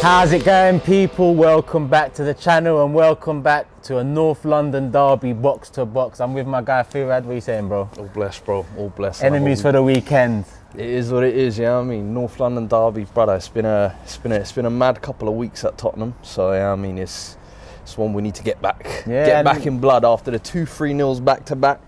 How's it going, people? Welcome back to the channel and welcome back to a North London derby, box to box. I'm with my guy Fuad. What are you saying, bro? All blessed, bro. All blessed. Enemies for the weekend. It is what it is, yeah. I mean, North London derby, brother. It's been a mad couple of weeks at Tottenham. So yeah, I mean, it's one we need to get back. Yeah, get back in blood after the 2-3-0s back to back.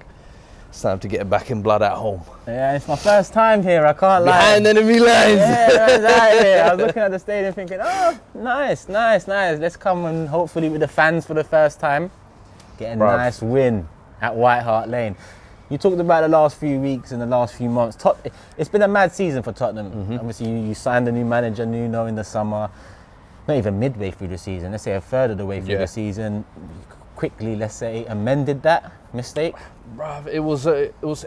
It's time to get back in blood at home. Yeah, it's my first time here. I can't lie. Behind enemy lines. Yeah, I was looking at the stadium thinking, oh, nice. Let's come and hopefully with the fans for the first time, get a nice win at White Hart Lane. You talked about the last few weeks and the last few months. It's been a mad season for Tottenham. Mm-hmm. Obviously, you signed a new manager, Nuno, in the summer. Not even midway through the season. Let's say a third of the way through the season. Quickly, let's say, amended that mistake. Bruv, it was.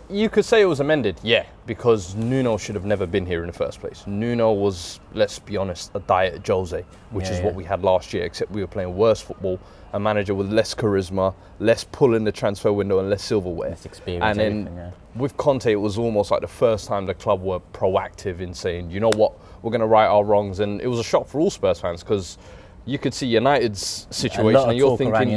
You could say it was amended, yeah, because Nuno should have never been here in the first place. Nuno was, let's be honest, a diet Jose, which is what we had last year, except we were playing worse football. A manager with less charisma, less pull in the transfer window, and less silverware. Less experience. And then with Kante, it was almost like the first time the club were proactive in saying, you know what, we're going to right our wrongs. And it was a shock for all Spurs fans because you could see United's situation, and you're thinking,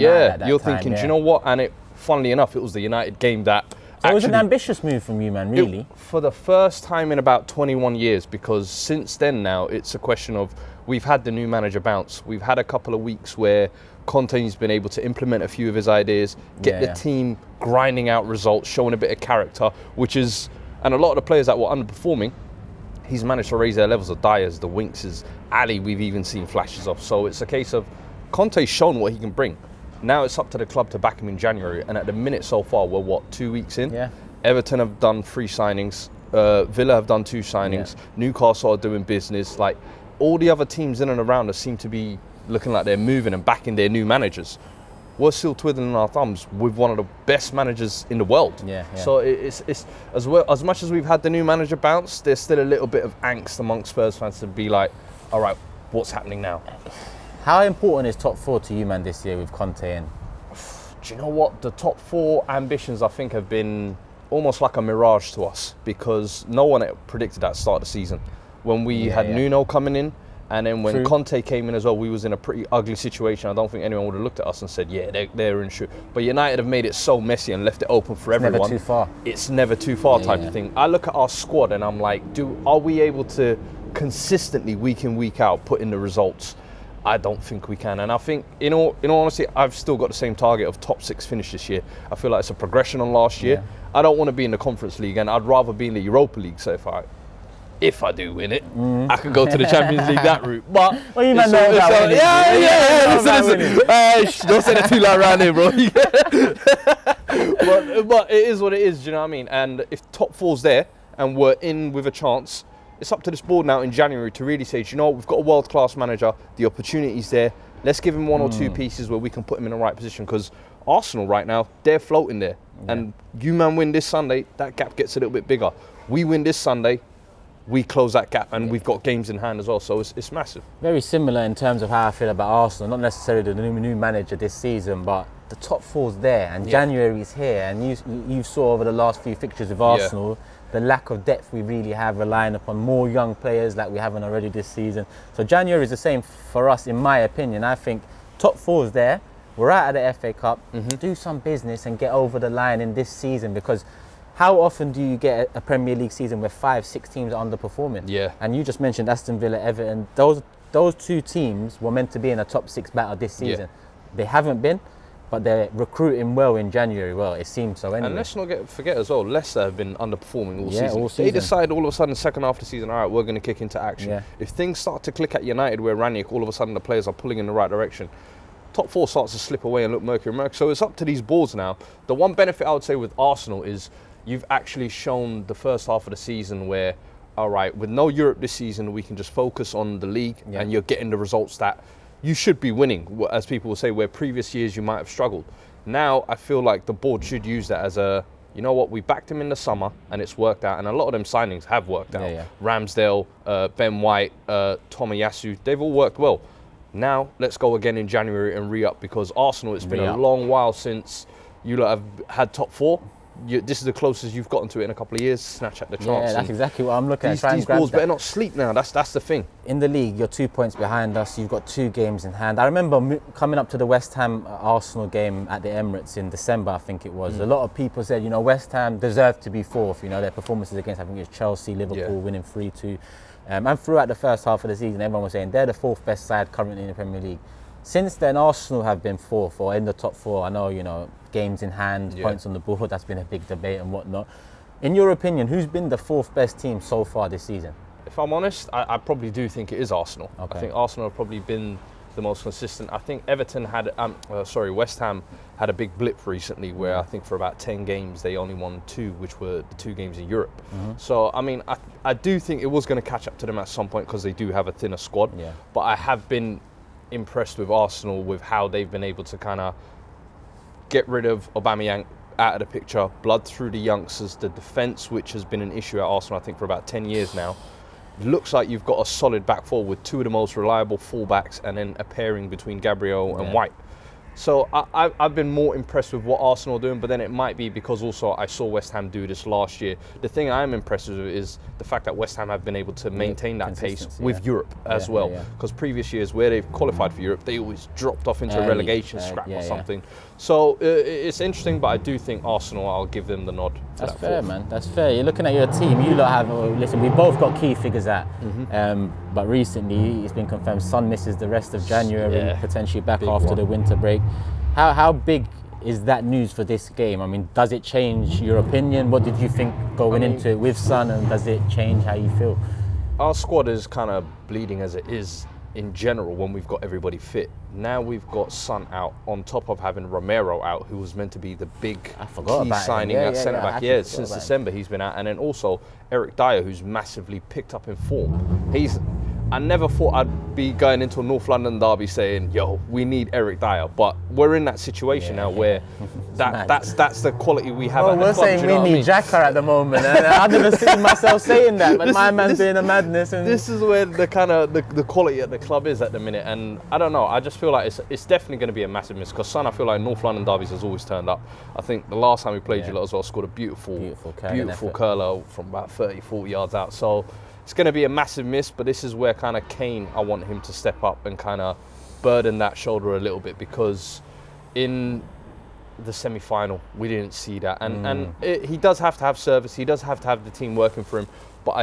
do you know what? And it, funnily enough, it was the United game that. So it was an ambitious move from you, man, really. For the first time in about 21 years, because since then now, it's a question of we've had the new manager bounce. We've had a couple of weeks where Conte's been able to implement a few of his ideas, get the team grinding out results, showing a bit of character, which is, and a lot of the players that were underperforming, he's managed to raise their levels. of Dyers, the Winks, Ali, we've even seen flashes of. So it's a case of Conte's shown what he can bring. Now it's up to the club to back him in January. And at the minute so far, we're what, 2 weeks in? Yeah. Everton have done 3 signings. Villa have done 2 signings. Yeah. Newcastle are doing business. Like all the other teams in and around us seem to be looking like they're moving and backing their new managers. We're still twiddling our thumbs with one of the best managers in the world. Yeah. So it's as well, as much as we've had the new manager bounce, there's still a little bit of angst amongst Spurs fans to be like, all right, what's happening now? How important is top 4 to you, man, this year with Kante in? Do you know what? The top 4 ambitions, I think, have been almost like a mirage to us because no one predicted that start of the season. When we had Nuno coming in, and then when Kante came in as well, we was in a pretty ugly situation. I don't think anyone would have looked at us and said, yeah, they're in shoot. But United have made it so messy and left it open for everyone. Never too far. It's never too far type of thing. I look at our squad and I'm like, are we able to consistently, week in, week out, put in the results? I don't think we can. And I think, in all honesty, I've still got the same target of top 6 finish this year. I feel like it's a progression on last year. Yeah. I don't want to be in the Conference League, and I'd rather be in the Europa League. So if I do win it, I could go to the Champions League that route. But well, you might know about winning. Listen. Don't say that too loud around here, bro. But it is what it is. Do you know what I mean? And if top 4's there and we're in with a chance, it's up to this board now in January to really say, do you know what, we've got a world-class manager, the opportunity's there, let's give him 1 or 2 pieces where we can put him in the right position, because Arsenal right now, they're floating there. Yeah. And you man win this Sunday, that gap gets a little bit bigger. We win this Sunday, we close that gap, and we've got games in hand as well, so it's massive. Very similar in terms of how I feel about Arsenal, not necessarily the new manager this season, but the top 4's there, and January's here, and you saw over the last few fixtures with Arsenal, the lack of depth we really have, relying upon more young players like we haven't already this season. So January is the same for us, in my opinion. I think top 4's there. We're out of the FA Cup. Do some business and get over the line in this season, because how often do you get a Premier League season where 5-6 teams are underperforming? Yeah. And you just mentioned Aston Villa, Everton. Those 2 teams were meant to be in a top 6 battle this season. They haven't been. But they're recruiting well in January. Well, it seems so anyway. And let's not forget as well, Leicester have been underperforming all season. All season. They decide all of a sudden, second half of the season, all right, we're going to kick into action. Yeah. If things start to click at United, where Ranić, all of a sudden the players are pulling in the right direction, top 4 starts to slip away and look murky. So it's up to these boards now. The one benefit I would say with Arsenal is you've actually shown the first half of the season where, all right, with no Europe this season, we can just focus on the league and you're getting the results that you should be winning, as people will say, where previous years you might have struggled. Now, I feel like the board should use that as a, you know what, we backed him in the summer and it's worked out. And a lot of them signings have worked out. Ramsdale, Ben White, Tomiyasu, they've all worked well. Now, let's go again in January and re-up, because Arsenal, it's been a long while since you lot have had top 4. this is the closest you've gotten to it in a couple of years. Snatch at the chance. Yeah, that's exactly what I'm looking at. These balls better not sleep now. That's the thing. In the league, you're 2 points behind us. You've got 2 games in hand. I remember coming up to the West Ham Arsenal game at the Emirates in December, I think it was. A lot of people said, West Ham deserved to be 4th. Their performances against, I think it was Chelsea, Liverpool, winning 3-2. And throughout the first half of the season, everyone was saying they're the 4th best side currently in the Premier League. Since then, Arsenal have been 4th or in the top 4. I know, games in hand, points on the board, that's been a big debate and whatnot. In your opinion, who's been the 4th best team so far this season? If I'm honest, I probably do think it is Arsenal. Okay. I think Arsenal have probably been the most consistent. I think West Ham had a big blip recently where I think for about 10 games they only won 2, which were the 2 games in Europe. So, I do think it was going to catch up to them at some point because they do have a thinner squad. Yeah. But I have been impressed with Arsenal with how they've been able to kind of get rid of Aubameyang out of the picture, blood through the youngsters, the defence, which has been an issue at Arsenal, I think, for about 10 years now. Looks like you've got a solid back four with 2 of the most reliable fullbacks and then a pairing between Gabriel and White. So I've been more impressed with what Arsenal are doing, but then it might be because also I saw West Ham do this last year. The thing I'm impressed with is the fact that West Ham have been able to maintain that pace with Europe as well. Because previous years where they've qualified for Europe, they always dropped off into a relegation scrap or something. So it's interesting, but I do think Arsenal, I'll give them the nod. That's fair, man. That's fair. You're looking at your team. You lot have, listen, we both got key figures out. But recently, it's been confirmed Son misses the rest of January, potentially back after the winter break. How big is that news for this game? Does it change your opinion? What did you think going into it with Son, and does it change how you feel? Our squad is kind of bleeding as it is in general when we've got everybody fit. Now we've got Son out on top of having Romero out, who was meant to be the big key signing at centre back. Since December he's been out, and then also Eric Dyer, who's massively picked up in form. I never thought I'd be going into a North London derby saying, yo, we need Eric Dyer, but we're in that situation now where that's the quality we have at the club. We're saying we need Xhaka at the moment, and I've never seen myself saying that, but my man's doing a madness. And this is where the kind of the quality at the club is at the minute, and I don't know, I just feel like it's definitely going to be a massive miss, because Son, I feel like North London derbies has always turned up. I think the last time we played you lot as well, scored a beautiful curler from about 30, 40 yards out. So it's going to be a massive miss, but this is where kind of Kane, I want him to step up and kind of burden that shoulder a little bit, because in the semi-final we didn't see that, and he does have to have service, he does have to have the team working for him, but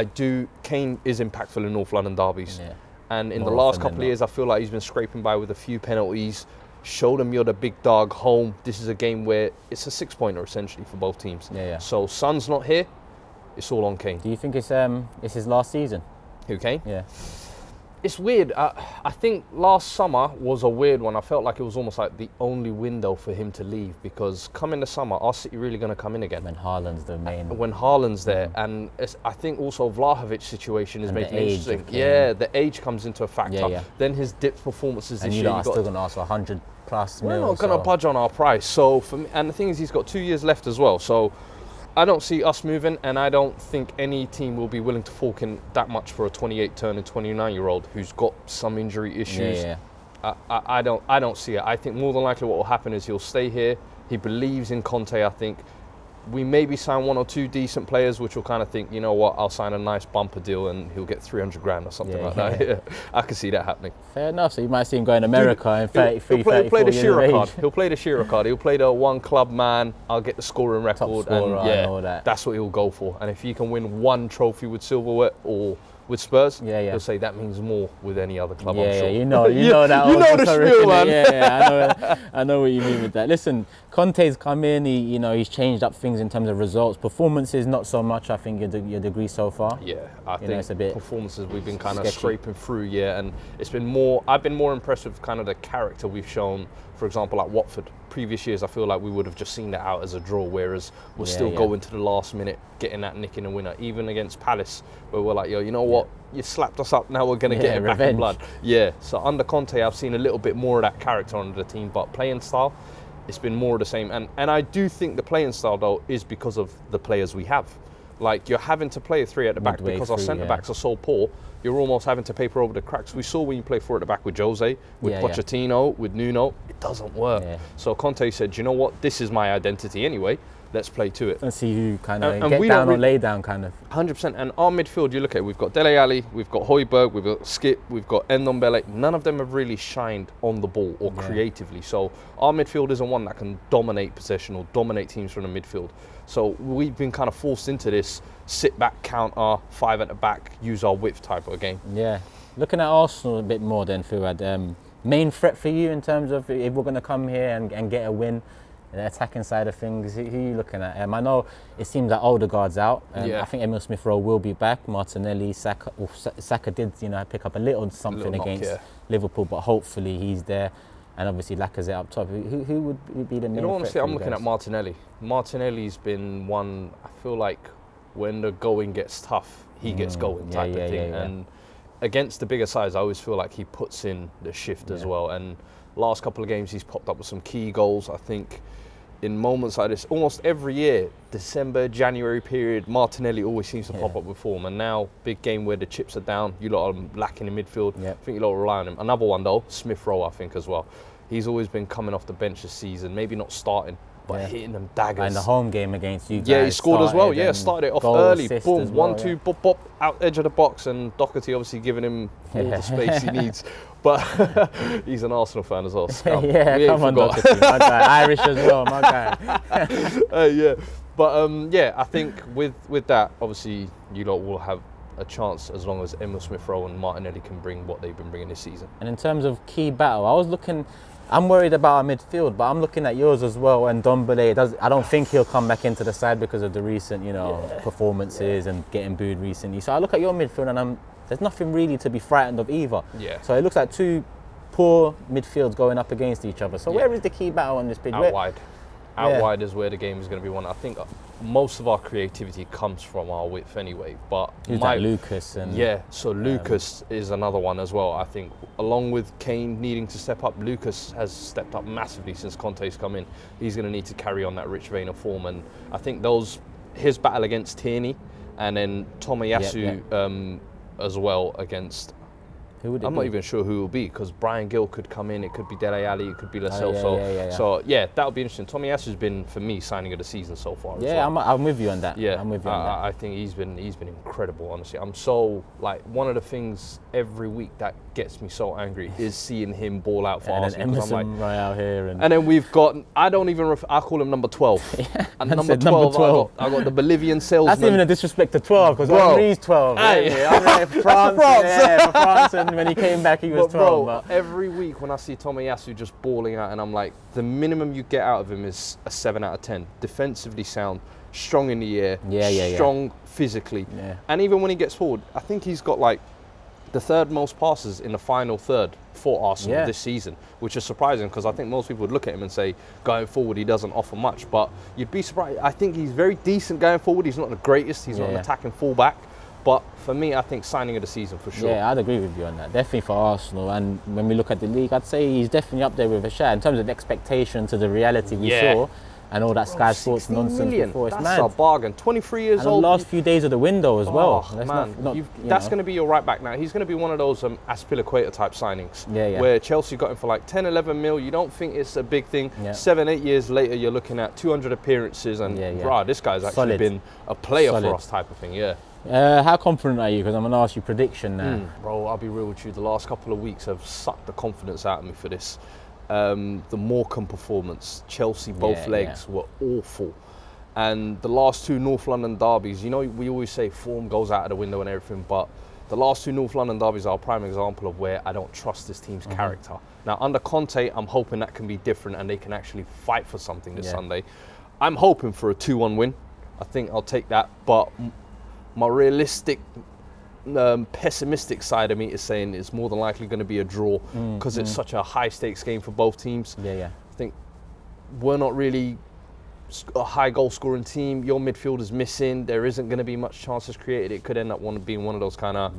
Kane is impactful in North London derbies, and in the last couple of years I feel like he's been scraping by with a few penalties. Show them you're the big dog home. This is a game where it's a 6-pointer essentially for both teams. So Son's not here, it's all on Kane. Do you think it's his last season? Who, Kane? Yeah. It's weird. I think last summer was a weird one. I felt like it was almost like the only window for him to leave, because coming the summer, are City really going to come in again? When Haaland's the main. When Haaland's there, and I think also Vlahovic's situation is making it interesting. The age comes into a factor. Then his dip performances this year. And you are still going to ask for 100 plus We're mil. not going to budge on our price. So for me, and the thing is, he's got 2 years left as well. So I don't see us moving, and I don't think any team will be willing to fork in that much for a 28 turning 29-year-old who's got some injury issues. I don't see it. I think more than likely what will happen is he'll stay here. He believes in Kante, I think. We maybe sign 1 or 2 decent players, which will kind of think, you know what, I'll sign a nice bumper deal and he'll get 300 grand or something like that. I can see that happening. Fair enough. So you might see him go in America in 33, he'll play the Shearer card. age. He'll play the Shearer card. He'll play the one club man. I'll get the scoring record. Scorer, and all that. That's what he'll go for. And if he can win 1 trophy with silverware or with Spurs, he'll say that means more with any other club, I'm sure. You know that. You know the spiel, man. I know what you mean with that. Listen, Conte's come in, he's changed up things in terms of results. Performances, not so much, I think, your degree so far. Yeah, I think it's a bit performances we've been kind of scraping through, and it's been more, I've been more impressed with kind of the character we've shown, for example, at Watford. Previous years, I feel like we would have just seen that out as a draw, whereas we're still going to the last minute, getting that nick in a winner, even against Palace, where we're like, yo, you know what, you slapped us up, now we're going to get it back in blood. So under Conte, I've seen a little bit more of that character under the team, but playing style, it's been more of the same. And I do think the playing style, though, is because of the players we have. Like, you're having to play a 3 at the back because our centre-backs are so poor, you're almost having to paper over the cracks. We saw when you play 4 at the back with Jose, with Pochettino, with Nuno, it doesn't work. So Conte said, you know what, this is my identity anyway, let's play to it. And see who kind of And get we down don't or lay down kind of. 100%. And our midfield, you look at it, we've got Dele Alli, we've got Højbjerg, we've got Skip, we've got Ndombele. None of them have really shined on the ball or creatively. So our midfield isn't one that can dominate possession or dominate teams from the midfield. So we've been kind of forced into this sit back, counter, 5 at the back, use our width type of game. Yeah. Looking at Arsenal a bit more then, Fuad, main threat for you in terms of if we're going to come here and get a win, the attacking side of things, who are you looking at? I know it seems that Odegaard's out. I think Emil Smith-Rowe will be back. Martinelli, Saka, Saka did pick up a little something against Liverpool, but hopefully he's there. And obviously Lacazette up top. Who would be the main threat? Honestly, I'm looking at Martinelli. Martinelli's been one, I feel like when the going gets tough, he gets going type of thing. And against the bigger sides, I always feel like he puts in the shift as well. And last couple of games, he's popped up with some key goals. I think in moments like this, almost every year, December, January period, Martinelli always seems to pop up with form. And now, big game where the chips are down, you lot are lacking in midfield. I think you lot rely on him. Another one though, Smith-Rowe, I think as well. He's always been coming off the bench this season, maybe not starting, but hitting them daggers. And the home game against you guys. Yeah, he scored as well. Yeah, started it off early. Boom, well, 1-2, bop, bop, out edge of the box, and Doherty obviously giving him all the space he needs. But he's an Arsenal fan as well. Come on, Doherty, my guy. Irish as well, my guy. But I think with that, obviously, you lot will have a chance as long as Emil Smith-Rowe and Martinelli can bring what they've been bringing this season. And in terms of key battle, I'm worried about our midfield, but I'm looking at yours as well. And Ndombele, I don't think he'll come back into the side because of the recent, performances and getting booed recently. So I look at your midfield and there's nothing really to be frightened of either. So it looks like two poor midfields going up against each other. So where is the key battle on this pitch? Out wide. Out wide is where the game is going to be won. I think most of our creativity comes from our width anyway. But like Lucas and Lucas is another one as well. I think along with Kane needing to step up, Lucas has stepped up massively since Kante's come in. He's going to need to carry on that rich vein of form, and I think his battle against Tierney and then Tomiyasu as well against. I'm not even sure who it will be, because Brian Gill could come in, it could be Dele Alli, it could be Lascelles. So that would be interesting. Tomiyasu's been, for me, signing of the season so far. I'm with you on that. I'm with you on that. I think he's been incredible, honestly. I'm so, one of the things every week that gets me so angry is seeing him ball out for Arsenal. And Emerson right out here. And then we've got, I call him number 12. And number 12, I got the Bolivian salesman. That's even a disrespect to 12, because Henry's 12. For France. And when he came back, he was 12. But every week when I see Tomiyasu just balling out, and I'm like, the minimum you get out of him is a 7 out of 10. Defensively sound, strong in the air, strong physically. And even when he gets forward, I think he's got the third most passes in the final third for Arsenal this season, which is surprising, because I think most people would look at him and say, going forward, he doesn't offer much. But you'd be surprised. I think he's very decent going forward. He's not the greatest. He's not an attacking fullback. But for me, I think signing of the season for sure. Yeah, I'd agree with you on that. Definitely for Arsenal. And when we look at the league, I'd say he's definitely up there with a share in terms of the expectation to the reality we saw. And all that Sky Sports nonsense before. It's That's a bargain. 23 years old. And the last few days of the window as well. That's going to be your right back now. He's going to be one of those Aspilicueta type signings. Where Chelsea got him for 10, 11 mil. You don't think it's a big thing. 7, 8 years later, you're looking at 200 appearances. And this guy's actually been a player for us type of thing. How confident are you? Because I'm going to ask you prediction now. Bro, I'll be real with you. The last couple of weeks have sucked the confidence out of me for this. The Morecambe performance, Chelsea both legs were awful, and the last 2 North London derbies, we always say form goes out of the window and everything, but the last 2 North London derbies are a prime example of where I don't trust this team's character. Now under Kante, I'm hoping that can be different and they can actually fight for something this Sunday. I'm hoping for a 2-1 win. I think I'll take that, but my realistic pessimistic side of me is saying it's more than likely going to be a draw, because it's such a high stakes game for both teams. I think we're not really a high goal scoring team. Your midfield is missing. There isn't going to be much chances created. It could end up being one of those kind of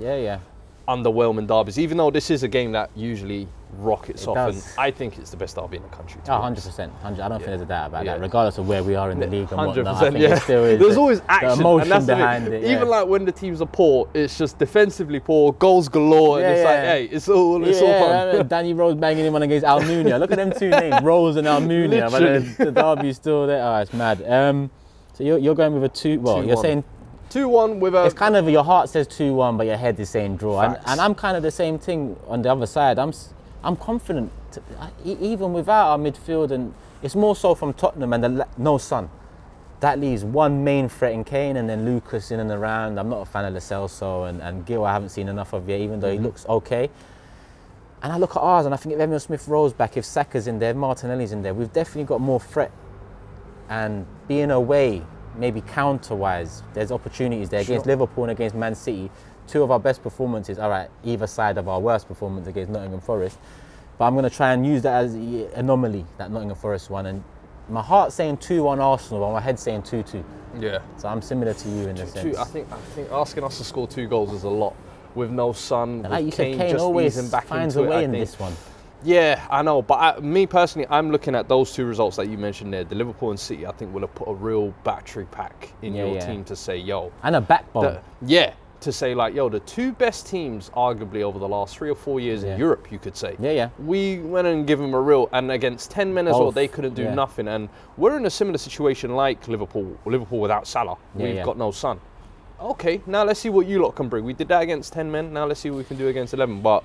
underwhelming derbies, even though this is a game that usually rockets off. does. And I think it's the best derby in the country. Oh, 100%. I don't think there's a doubt about that, regardless of where we are in the league and whatnot. I think it still is. There's always action. The emotion and that's behind it. Even like when the teams are poor, it's just defensively poor, goals galore, and it's like, hey, it's all fun. Danny Rose banging him on against Almunia. Look at them two names, Rose and Almunia. But the derby's still there. Oh, it's mad. So you're going with a 2. Well, you're saying 2-1 with a. It's kind of your heart says 2-1, but your head is saying draw. And I'm kind of the same thing on the other side. I'm confident, even without our midfield, and it's more so from Tottenham and no Son. That leaves one main threat in Kane, and then Lucas in and around. I'm not a fan of Lo Celso and Gil. I haven't seen enough of yet, even though he looks okay. And I look at ours, and I think if Emile Smith-Rowe's back, if Saka's in there, Martinelli's in there, we've definitely got more threat. And being away, maybe counter-wise, there's opportunities there against Liverpool and against Man City. 2 of our best performances are at either side of our worst performance against Nottingham Forest. But I'm going to try and use that as an anomaly, that Nottingham Forest one. And my heart's saying 2-1 Arsenal, but my head's saying 2-2. Yeah. So I'm similar to you in the sense. I think asking us to score 2 goals is a lot. With no Son, like you Kane, said, Kane just always easing back finds into a way it, in this one. Yeah, I know. But me personally, I'm looking at those 2 results that you mentioned there. The Liverpool and City, I think, will have put a real battery pack in your team to say, yo. And a backbone. To say, like, yo, the 2 best teams, arguably, over the last 3 or 4 years in Europe, you could say. We went and give them a real, and against 10 men as well, they couldn't do nothing. And we're in a similar situation like Liverpool without Salah. We've got no Son. Okay, now let's see what you lot can bring. We did that against 10 men, now let's see what we can do against 11. But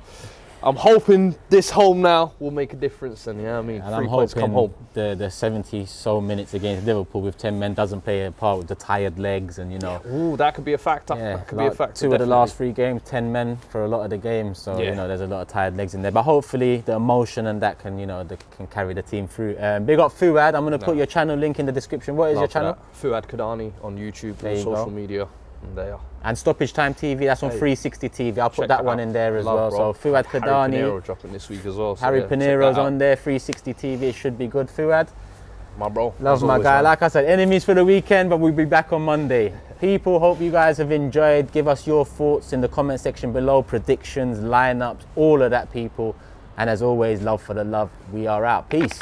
I'm hoping this home now will make a difference, and I mean, and 3 points come home. The 70 so minutes against Liverpool with 10 men doesn't play a part with the tired legs, and Ooh, that could be a factor. That could be a factor. 2 of the last 3 games, 10 men for a lot of the games, so there's a lot of tired legs in there. But hopefully the emotion and that can can carry the team through. Big up Fuad. I'm going to put your channel link in the description. What is your channel? Fuad Kadani on YouTube and social media. There. And Stoppage Time TV, that's on 360 TV. I'll put that one in there as well. So Fuad Kadani. Harry Pinero dropping this week as well. Harry Pinero's on there, 360 TV. It should be good. Fuad, my bro. Love my guy. Like I said, enemies for the weekend, but we'll be back on Monday. People, hope you guys have enjoyed. Give us your thoughts in the comment section below. Predictions, lineups, all of that, people. And as always, love for the love. We are out. Peace.